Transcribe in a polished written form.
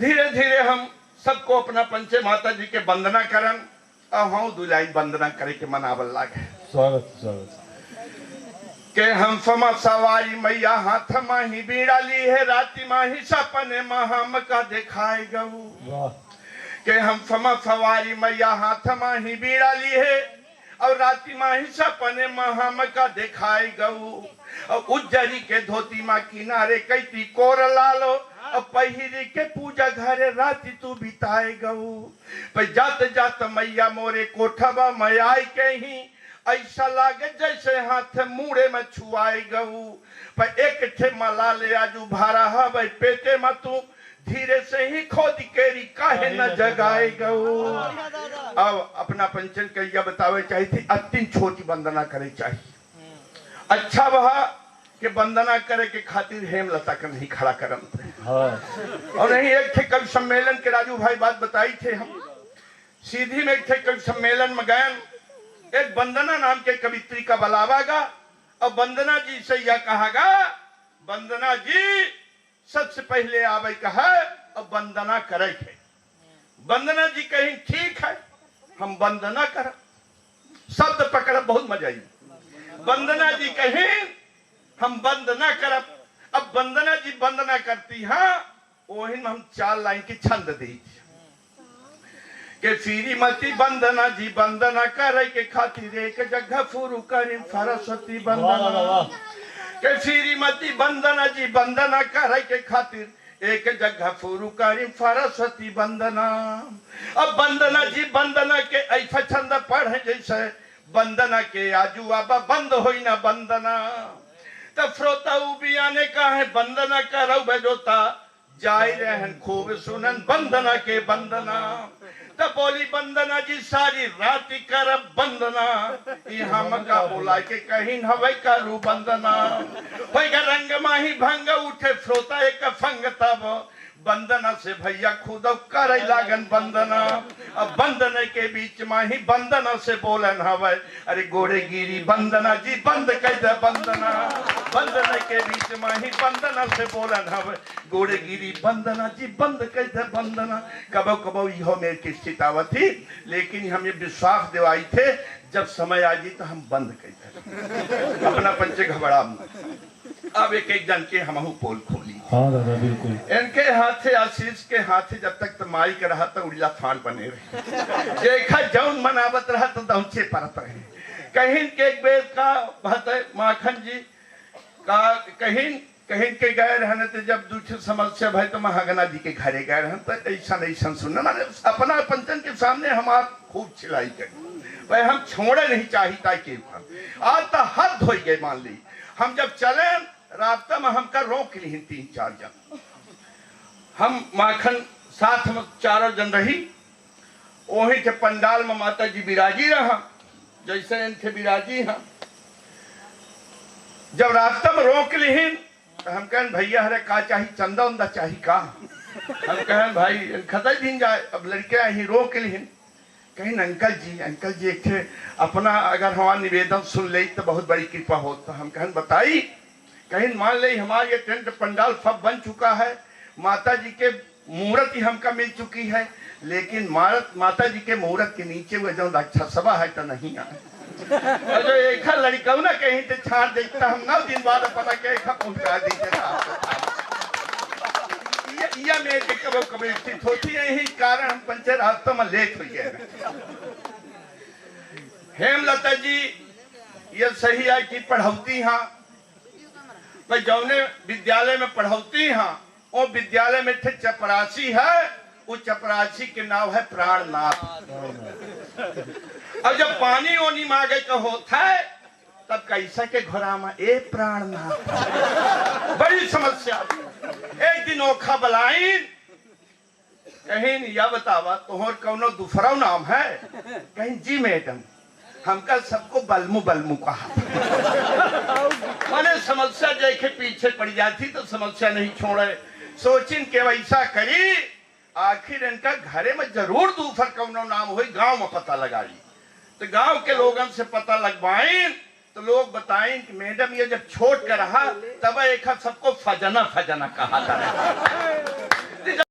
धीरे धीरे हम सबको अपना पंचे माता जी के वंदना करन और हम दुलाई वंदना करे के मनावल लागे। स्वागत स्वागत के हम फमा सवारी मैया हाथ माही बीड़ा ली है राति माही सपने महाम का दिखाए गऊ। वाह के हम फमा सवारी मैया हाथ माही बीड़ा ली है और राति माही सपने महाम का दिखाए गऊ। और उज्जरी के धोती माँ किनारे कैती कोर लालो और पहिरी के पूजा घरे राति तू बिताए गऊ। पर जात जात मैया मोरे कोठबा मैयाई के ही ऐसा लागे जैसे हाथ मुड़े में छुआए गऊ। पर एक ठे मला ले आजू भारा हवे पेटे में तू धीरे से ही खोद केरी काहे न जगाए गऊ। अब अपना पंचन कहिया बतावे चाहिए थी अतिन छोटी वंदना करे चाहिए। अच्छा वह कि वंदना करे के खातिर हेमलता का नहीं खड़ा करम थे। और नहीं एक थे कवि सम्मेलन के राजू भाई बात बताई थे हम सीधी में एक थे कवि सम्मेलन में गए एक वंदना नाम के कवित्री का बुलावागा और वंदना जी से यह कहागा वंदना जी सबसे पहले आवे कहा और वंदना करे थे। वंदना जी कहीं ठीक है हम वंदना कर शब्द पकड़ बहुत मजा आई। वंदना जी कहीं हम वंदना करब। अब वंदना जी वंदना करती हाँ ओहिन हम 4 लाइन की छंद दी के फिरी मती वंदना जी वंदना करे के खातिर एक जगह फुरु करी सरस्वती वंदना के फिरी मती वंदना जी वंदना करे के खातिर एक जगह फुरु करी सरस्वती वंदना। अब वंदना जी वंदना के ऐसा छंद पढ़े जैसे वंदना के आजू आबा बंद होई ना वंदना तब श्रोता उबिया ने कहा है वंदना करो बजोता जाय रहन खूब सुनन वंदना के वंदना। तब बोली वंदना जी सारी राति कर वंदना हम का बोला के कहीं हवे करू वंदना। भाई का रंग माही भंग उठे श्रोता एक फंग तब वंदना से भैया खुद कर लागन वंदना। अब वंदना के बीच में ही वंदना से बोलन हवे अरे गोरे गिरी वंदना जी बंद कर दे वंदना। वंदना के बीच में ही वंदना से बोलन हवे गोरे गिरी वंदना जी बंद कर दे वंदना। कबो कबो यो मेरे की चितावत थी लेकिन हमें विश्वास दिवाई थे जब समय आ जी तो हम बंद कर दे अपना पंचे घबरा। अब एक एक जन के हम पोल खोली। हाँ दादा बिल्कुल इनके हाथे आशीष के हाथे जब तक तो माई के रहा तो उड़िया फान बने रहे देखा जौन मनावत रहा तो दौचे परत रहे। कहीं के एक बेर का बात है माखन जी का कहीं कहीं के गए रहने तो जब दूसरी समस्या भाई तो महागना जी के घरे गए रहन तो ऐसा नहीं सुनना मैंने अपना पंचन के सामने हमार खूब चिल्लाई करी भाई हम छोड़े नहीं चाहिए कि आज तो हद हो गए मान ली। हम जब चले रास्ता में हमका रोक ली 3-4 जन हम माखन साथ में 4 जन रही वही थे पंडाल में माता जी विराजी रहा जैसे इनके विराजी हैं। जब रास्ता में रोक ली तो हम कहें भैया हरे का चाहिए चंदा उंदा चाहिए का हम कहें भाई खता दिन जाए। अब लड़के ही रोक ली कहीं अंकल जी एक थे अपना अगर हमारा निवेदन सुन ले तो बहुत बड़ी कृपा हो। तो हम कहें बताई कहीं मान ले हमारे ये टेंट पंडाल सब बन चुका है माता जी के मुहूर्त ही हमका मिल चुकी है लेकिन माता जी के मुहूर्त के नीचे वो जो रक्षा सभा है तो नहीं आए और जो एक लड़का ना कहीं तो छाड़ देखता हम 9 दिन बाद पता के पहुंचा दीजिए या मेरे के कबो कबो स्थित होती है यही कारण हम पंचे रास्तों में लेट हो गए। हेमलता जी ये सही है कि पढ़ौती हाँ भाई जौने विद्यालय में पढ़ौती हाँ वो विद्यालय में थे चपरासी है वो चपरासी के नाम है प्राणनाथ। अब जब पानी ओनी मांगे का होता है तब कैसा के घोड़ा में ए प्राणनाथ बड़ी समस्या। एक दिन ओखा बलाइन कहीं या बतावा तोहर कौनो दूसरा नाम है कहीं जी मैडम हमका सबको बलमू बलमू कहा मैंने समस्या देखे पीछे पड़ जाती तो समस्या नहीं छोड़े सोचिन के वैसा करी आखिर इनका घरे में जरूर दूसरा कौनो नाम हो गांव में पता लगाई तो गांव के लोगों से पता लगवाएं तो लोग बताएं कि मैडम ये जब छोड़ कर रहा तब एक सबको फजना फजना कहा था।